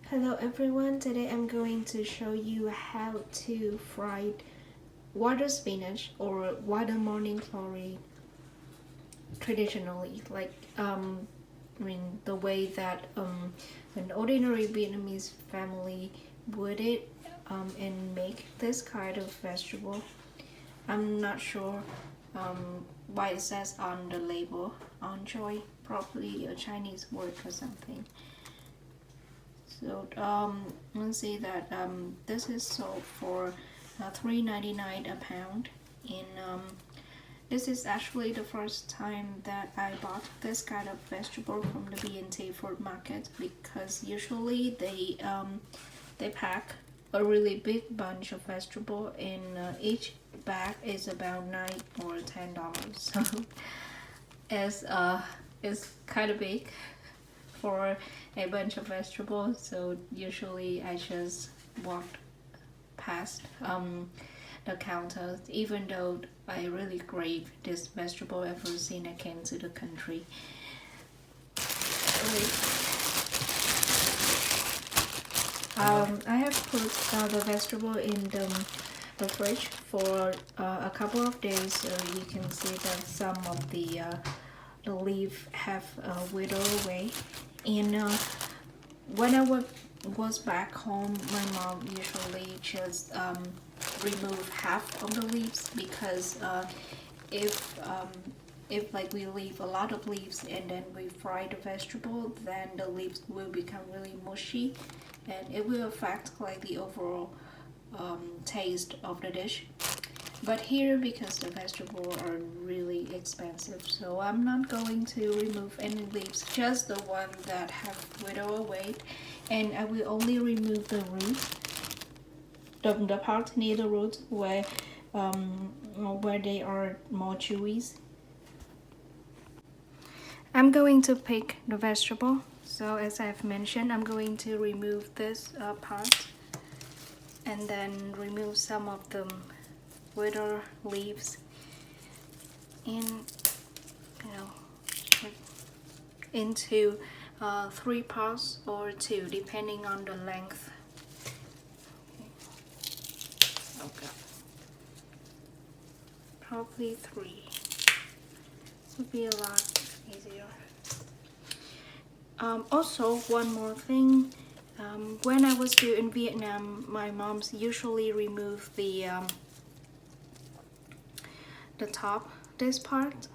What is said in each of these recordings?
Hello everyone, today I'm going to show you how to fry water spinach or water morning glory traditionally, the way that an ordinary Vietnamese family would it and make this kind of vegetable. I'm not sure why it says on the label enjoy, probably a Chinese word or something. So let's see that this is sold for $3.99 a pound. And this is actually the first time that I bought this kind of vegetable from the B&T food market, because usually they pack a really big bunch of vegetable, and each bag is about $9 or $10. So it's kind of big for a bunch of vegetables, so usually I just walked past the counter, even though I really crave this vegetable ever since I came to the country. I have put the vegetable in the fridge for a couple of days, so you can see that some of the leaf have withered away. And when I was back home, my mom usually just remove half of the leaves, because if like we leave a lot of leaves and then we fry the vegetable, then the leaves will become really mushy, and it will affect like the overall taste of the dish. But here, because the vegetables are really expensive, so I'm not going to remove any leaves, just the one that have withered away, and I will only remove the root, the part near the root where they are more chewy. I'm going to pick the vegetable. So as I've mentioned, I'm going to remove this part and then remove some of the withered leaves, and into 3 parts or 2 depending on the length. Okay. Probably 3 would be a lot easier. Also, one more thing, when I was still in Vietnam, my mom's usually remove the top, this part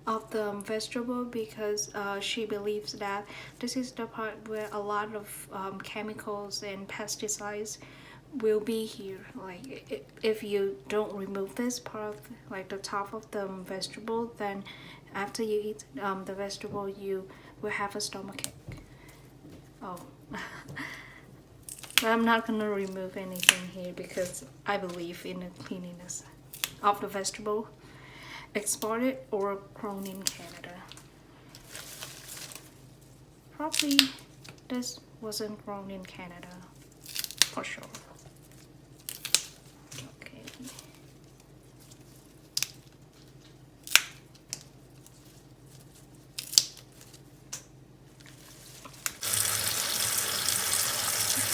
of the vegetable, because she believes that this is the part where a lot of chemicals and pesticides will be here. Like if you don't remove this part, like the top of the vegetable, then after you eat the vegetable, you will have a stomachache. Oh. But I'm not gonna remove anything here because I believe in the cleanliness of the vegetable, exported or grown in Canada. Probably this wasn't grown in Canada for sure. Okay.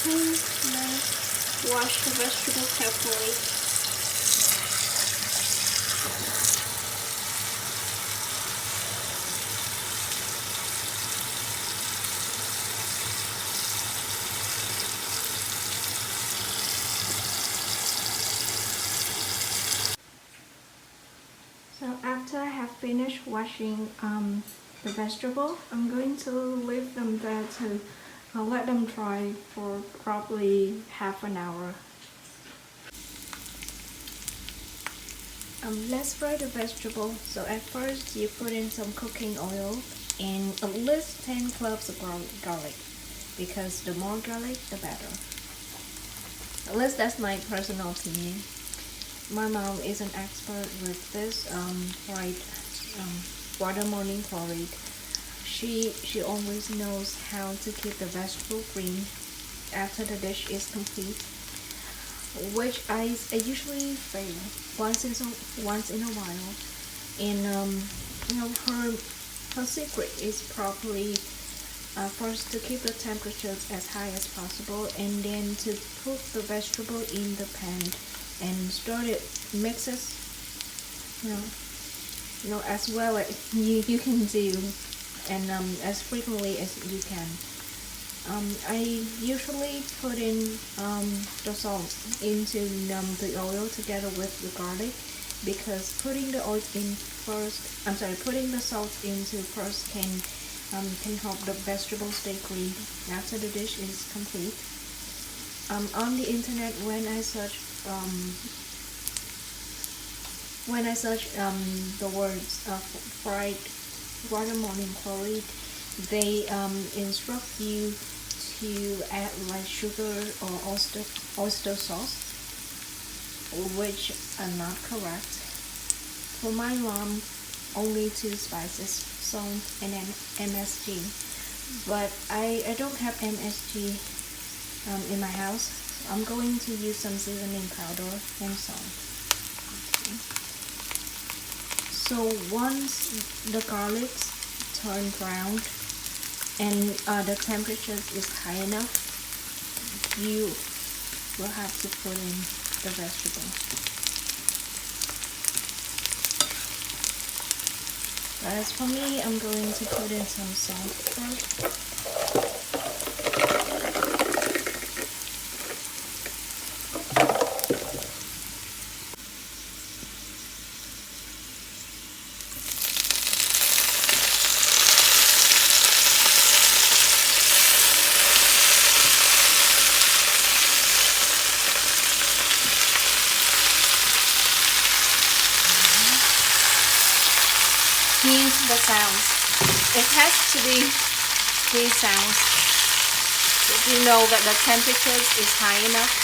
Let's wash the vegetable carefully. So after I have finished washing the vegetable, I'm going to leave them there to let them dry for probably half an hour. Let's fry the vegetable. So at first you put in some cooking oil and at least 10 cloves of garlic, because the more garlic the better. At least that's my personal opinion. My mom is an expert with this fried water morning glory. She always knows how to keep the vegetable green after the dish is complete, which I usually fail once in a while. And her secret is probably first to keep the temperatures as high as possible, and then to put the vegetable in the pan and start it mixes, as well as you can do, and as frequently as you can. I usually put in the salt into the oil together with the garlic, because putting the oil in first, putting the salt into first can help the vegetables stay clean after the dish is complete. On the internet, when I search the words fried watermelon porridge, they instruct you to add like sugar or oyster sauce, which are not correct. For my mom, only 2 spices, salt and MSG. But I don't have MSG in my house. I'm going to use some seasoning powder and salt. Okay. So once the garlic turn brown and the temperature is high enough, you will have to put in the vegetable. As for me, I'm going to put in some salt first. Here's the sounds. It has to be these sounds. If you know that the temperature is high enough.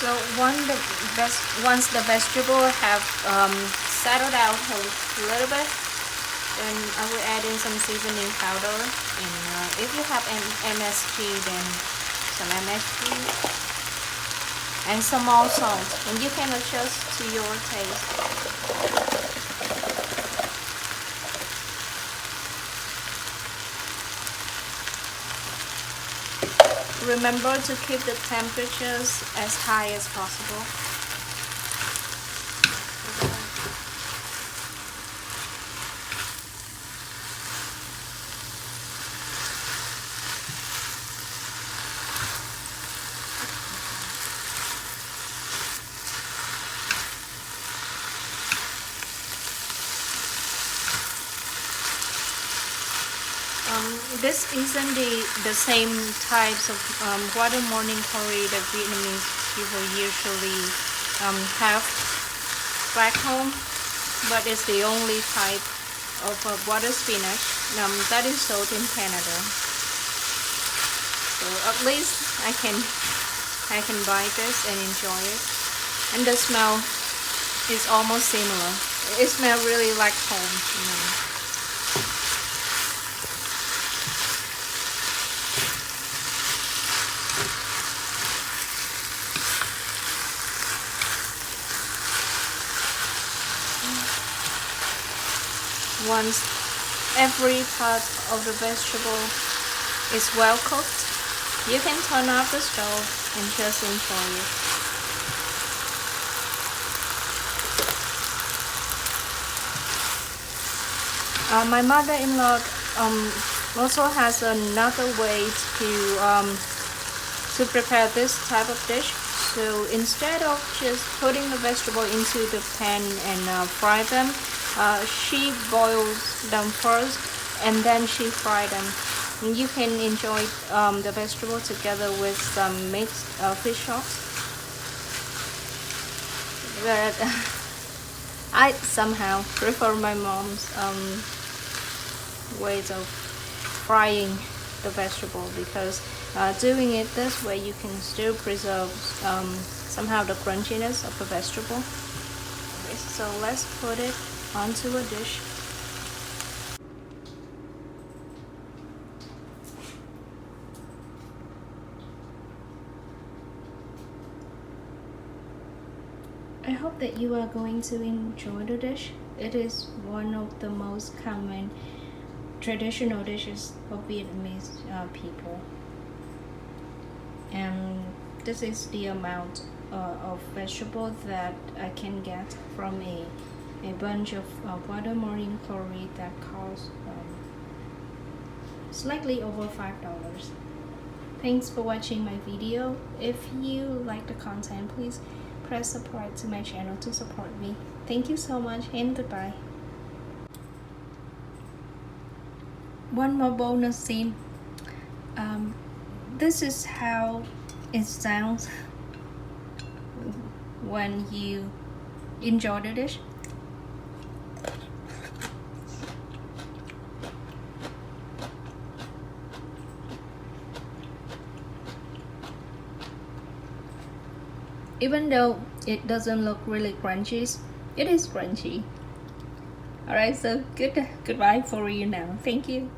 So once the vegetable have settled out a little bit, then I will add in some seasoning powder, and if you have MSG, then some MSG, and some more salt, and you can adjust to your taste. Remember to keep the temperatures as high as possible. This isn't the same types of watermelon curry that Vietnamese people usually have back home, but it's the only type of water spinach that is sold in Canada. So at least I can buy this and enjoy it, and the smell is almost similar. It smells really like home. Once every part of the vegetable is well cooked, you can turn off the stove and just enjoy it. My mother-in-law also has another way to prepare this type of dish. So instead of just putting the vegetable into the pan and fry them, she boils them first and then she fry them. And you can enjoy the vegetable together with some mixed fish sauce. But I somehow prefer my mom's ways of frying the vegetable, because doing it this way you can still preserve somehow the crunchiness of the vegetable. Okay, so let's put it onto a dish. I hope that you are going to enjoy the dish. It is one of the most common traditional dishes of Vietnamese people. And this is the amount of vegetable that I can get from a bunch of water marine chloride that costs slightly over $5. Thanks for watching my video. If you like the content, please press subscribe to my channel to support me. Thank you so much and goodbye. One more bonus scene. This is how it sounds when you enjoy the dish. Even though it doesn't look really crunchy, it is crunchy. Alright, so goodbye for you now. Thank you.